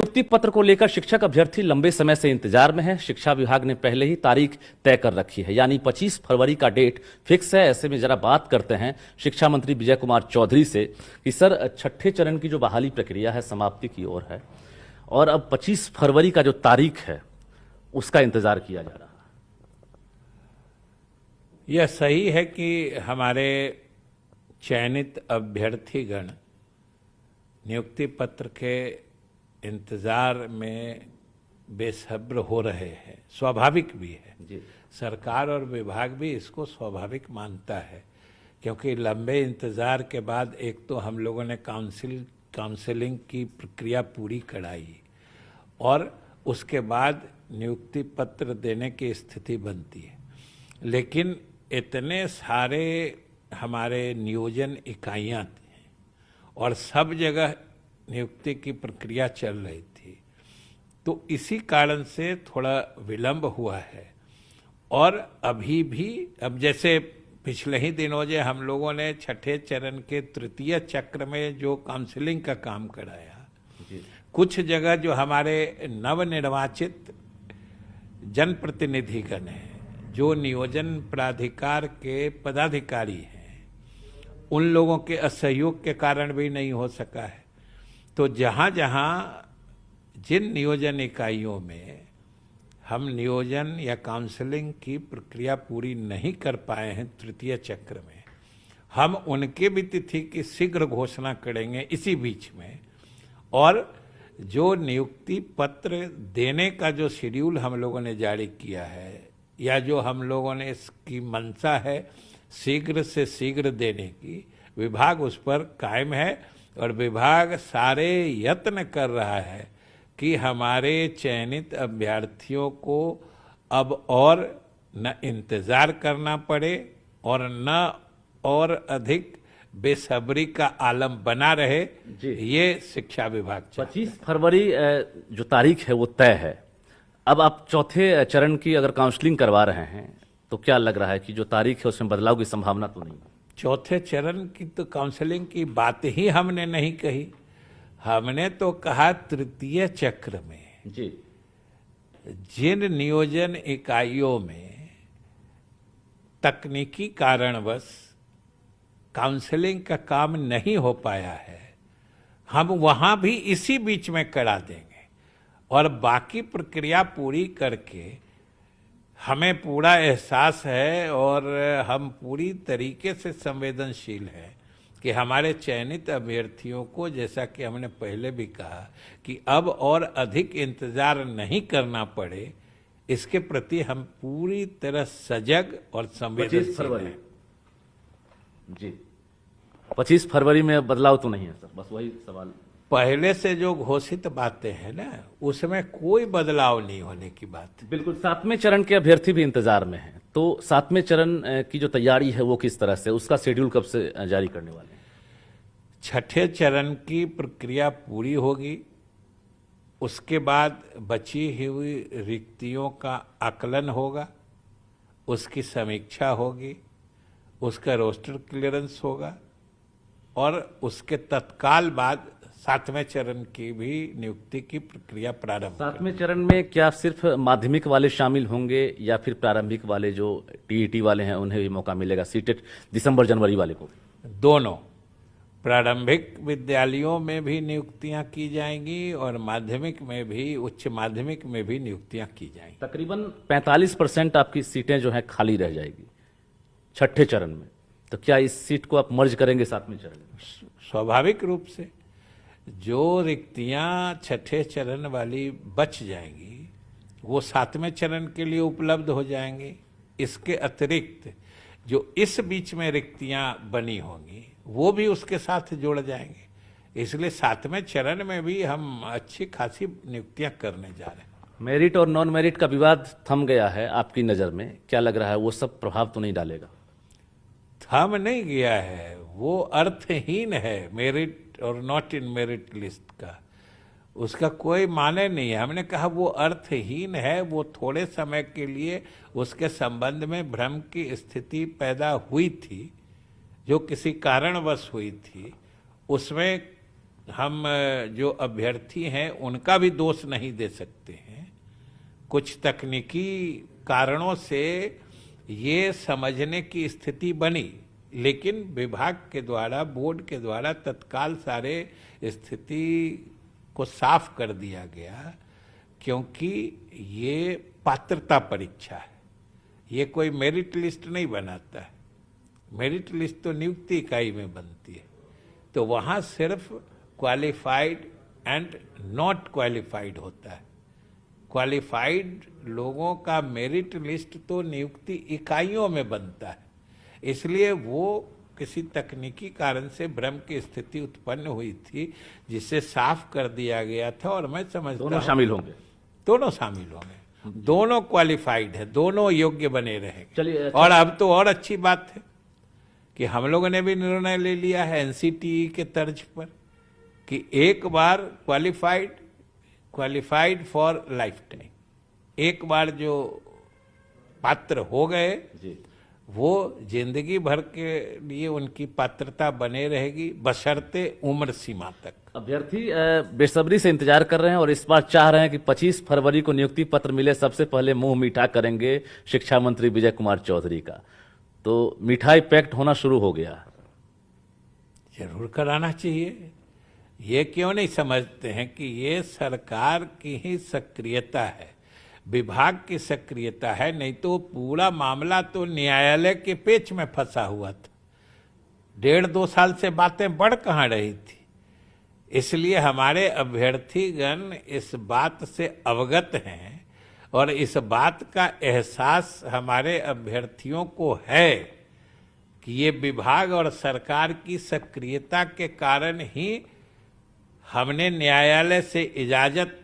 नियुक्ति पत्र को लेकर शिक्षक अभ्यर्थी लंबे समय से इंतजार में है। शिक्षा विभाग ने पहले ही तारीख तय कर रखी है, यानी 25 फरवरी का डेट फिक्स है। ऐसे में जरा बात करते हैं शिक्षा मंत्री विजय कुमार चौधरी से कि सर, छठे चरण की जो बहाली प्रक्रिया है समाप्ति की ओर है और अब 25 फरवरी का जो तारीख है उसका इंतजार किया जा रहा है। यह सही है कि हमारे चयनित अभ्यर्थीगण नियुक्ति पत्र के इंतजार में बेसब्र हो रहे हैं। स्वाभाविक भी है जी। सरकार और विभाग भी इसको स्वाभाविक मानता है, क्योंकि लंबे इंतजार के बाद एक तो हम लोगों ने काउंसलिंग की प्रक्रिया पूरी कराई और उसके बाद नियुक्ति पत्र देने की स्थिति बनती है। लेकिन इतने सारे हमारे नियोजन इकाइयाँ थी और सब जगह नियुक्ति की प्रक्रिया चल रही थी, तो इसी कारण से थोड़ा विलंब हुआ है। और अभी भी अब जैसे पिछले ही दिनों जो हम लोगों ने छठे चरण के तृतीय चक्र में जो काउंसलिंग का काम कराया, कुछ जगह जो हमारे नवनिर्वाचित जनप्रतिनिधिगण हैं, जो नियोजन प्राधिकार के पदाधिकारी हैं, उन लोगों के असहयोग के कारण भी नहीं हो सका है। तो जहाँ जहाँ जिन नियोजन इकाइयों में हम नियोजन या काउंसलिंग की प्रक्रिया पूरी नहीं कर पाए हैं तृतीय चक्र में, हम उनके भी तिथि की शीघ्र घोषणा करेंगे इसी बीच में। और जो नियुक्ति पत्र देने का जो शेड्यूल हम लोगों ने जारी किया है या जो हम लोगों ने इसकी मंशा है शीघ्र से शीघ्र देने की, विभाग उस पर कायम है और विभाग सारे यत्न कर रहा है कि हमारे चयनित अभ्यर्थियों को अब और न इंतजार करना पड़े और न और अधिक बेसब्री का आलम बना रहे। ये शिक्षा विभाग 25 फरवरी जो तारीख है वो तय है। अब आप चौथे चरण की अगर काउंसलिंग करवा रहे हैं तो क्या लग रहा है कि जो तारीख है उसमें बदलाव की संभावना तो नहीं? चौथे चरण की तो काउंसलिंग की बात ही हमने नहीं कही। हमने तो कहा तृतीय चक्र में जी जिन नियोजन इकाइयों में तकनीकी कारणवश काउंसलिंग का काम नहीं हो पाया है, हम वहां भी इसी बीच में करा देंगे और बाकी प्रक्रिया पूरी करके हमें पूरा एहसास है और हम पूरी तरीके से संवेदनशील हैं कि हमारे चयनित अभ्यर्थियों को, जैसा कि हमने पहले भी कहा, कि अब और अधिक इंतजार नहीं करना पड़े, इसके प्रति हम पूरी तरह सजग और संवेदनशील हैं। जी 25 फरवरी में बदलाव तो नहीं है सर, बस वही सवाल। पहले से जो घोषित बातें हैं ना, उसमें कोई बदलाव नहीं होने की बात। बिल्कुल। 7वें चरण के अभ्यर्थी भी इंतजार में हैं, तो 7वें चरण की जो तैयारी है वो किस तरह से, उसका शेड्यूल कब से जारी करने वाले हैं? छठे चरण की प्रक्रिया पूरी होगी, उसके बाद बची हुई रिक्तियों का आकलन होगा, उसकी समीक्षा होगी, उसका रोस्टर क्लियरेंस होगा और उसके तत्काल बाद 7वें चरण की भी नियुक्ति की प्रक्रिया प्रारंभ। 7वें चरण में क्या सिर्फ माध्यमिक वाले शामिल होंगे या फिर प्रारंभिक वाले जो टीईटी वाले हैं उन्हें भी मौका मिलेगा? सीटेट दिसंबर जनवरी वाले को? दोनों प्रारंभिक विद्यालयों में भी नियुक्तियां की जाएंगी और माध्यमिक में भी, उच्च माध्यमिक में भी नियुक्तियां की जाएंगी। तकरीबन 45% आपकी सीटें जो हैं खाली रह जाएगी छठे चरण में, तो क्या इस सीट को आप मर्ज करेंगे 7वें चरण में? स्वाभाविक रूप से जो रिक्तियां छठे चरण वाली बच जाएंगी वो 7वें चरण के लिए उपलब्ध हो जाएंगी। इसके अतिरिक्त जो इस बीच में रिक्तियां बनी होंगी वो भी उसके साथ जुड़ जाएंगे। इसलिए 7वें चरण में भी हम अच्छी खासी नियुक्तियां करने जा रहे हैं। मेरिट और नॉन मेरिट का विवाद थम गया है आपकी नज़र में, क्या लग रहा है वो सब प्रभाव तो नहीं डालेगा? थम नहीं गया है, वो अर्थहीन है मेरिट और नॉट इन मेरिट लिस्ट का, उसका कोई माने नहीं है। हमने कहा वो अर्थहीन है, वो थोड़े समय के लिए उसके संबंध में भ्रम की स्थिति पैदा हुई थी, जो किसी कारणवश हुई थी, उसमें हम जो अभ्यर्थी हैं उनका भी दोष नहीं दे सकते हैं। कुछ तकनीकी कारणों से ये समझने की स्थिति बनी, लेकिन विभाग के द्वारा, बोर्ड के द्वारा तत्काल सारे स्थिति को साफ कर दिया गया, क्योंकि ये पात्रता परीक्षा है, ये कोई मेरिट लिस्ट नहीं बनाता है। मेरिट लिस्ट तो नियुक्ति इकाई में बनती है, तो वहाँ सिर्फ क्वालिफाइड एंड नॉट क्वालिफाइड होता है। क्वालिफाइड लोगों का मेरिट लिस्ट तो नियुक्ति इकाइयों में बनता है, इसलिए वो किसी तकनीकी कारण से भ्रम की स्थिति उत्पन्न हुई थी, जिसे साफ कर दिया गया था। और मैं समझता दोनों शामिल होंगे, दोनों शामिल होंगे, दोनों क्वालिफाइड है, दोनों योग्य बने रहेंगे। चलिए, और अब तो और अच्छी बात है कि हम लोगों ने भी निर्णय ले लिया है एनसीटीई के तर्ज पर कि एक बार क्वालिफाइड फॉर लाइफ टाइम, एक बार जो पात्र हो गए जी, वो जिंदगी भर के लिए उनकी पात्रता बने रहेगी, बशर्ते उम्र सीमा तक। अभ्यर्थी बेसब्री से इंतजार कर रहे हैं और इस बार चाह रहे हैं कि 25 फरवरी को नियुक्ति पत्र मिले, सबसे पहले मुंह मीठा करेंगे शिक्षा मंत्री विजय कुमार चौधरी का। तो मिठाई पैक्ट होना शुरू हो गया। जरूर कराना चाहिए। ये क्यों नहीं समझते हैं कि ये सरकार की ही सक्रियता है, विभाग की सक्रियता है, नहीं तो पूरा मामला तो न्यायालय के पेच में फंसा हुआ था। 1.5-2 साल से बातें बढ़ कहाँ रही थी। इसलिए हमारे अभ्यर्थीगण इस बात से अवगत हैं और इस बात का एहसास हमारे अभ्यर्थियों को है कि ये विभाग और सरकार की सक्रियता के कारण ही हमने न्यायालय से इजाजत,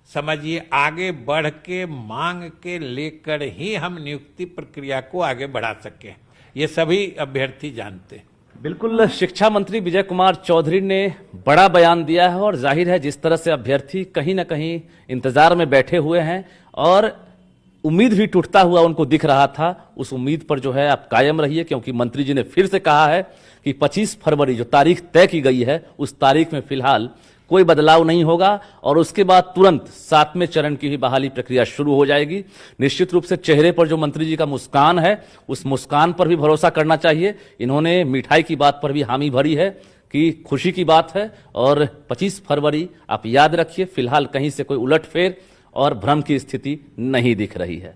समझिए, आगे बढ़ के मांग के लेकर ही हम नियुक्ति प्रक्रिया को आगे बढ़ा सके। ये सभी अभ्यर्थी जानते हैं। बिल्कुल, शिक्षा मंत्री विजय कुमार चौधरी ने बड़ा बयान दिया है और जाहिर है जिस तरह से अभ्यर्थी कहीं ना कहीं इंतजार में बैठे हुए हैं और उम्मीद भी टूटता हुआ उनको दिख रहा था, उस उम्मीद पर जो है आप कायम रहिए, क्योंकि मंत्री जी ने फिर से कहा है कि 25 फरवरी जो तारीख तय की गई है उस तारीख में फिलहाल कोई बदलाव नहीं होगा और उसके बाद तुरंत 7वें चरण की भी बहाली प्रक्रिया शुरू हो जाएगी। निश्चित रूप से चेहरे पर जो मंत्री जी का मुस्कान है, उस मुस्कान पर भी भरोसा करना चाहिए। इन्होंने मिठाई की बात पर भी हामी भरी है कि खुशी की बात है और 25 फरवरी आप याद रखिए, फिलहाल कहीं से कोई उलटफेर और भ्रम की स्थिति नहीं दिख रही है।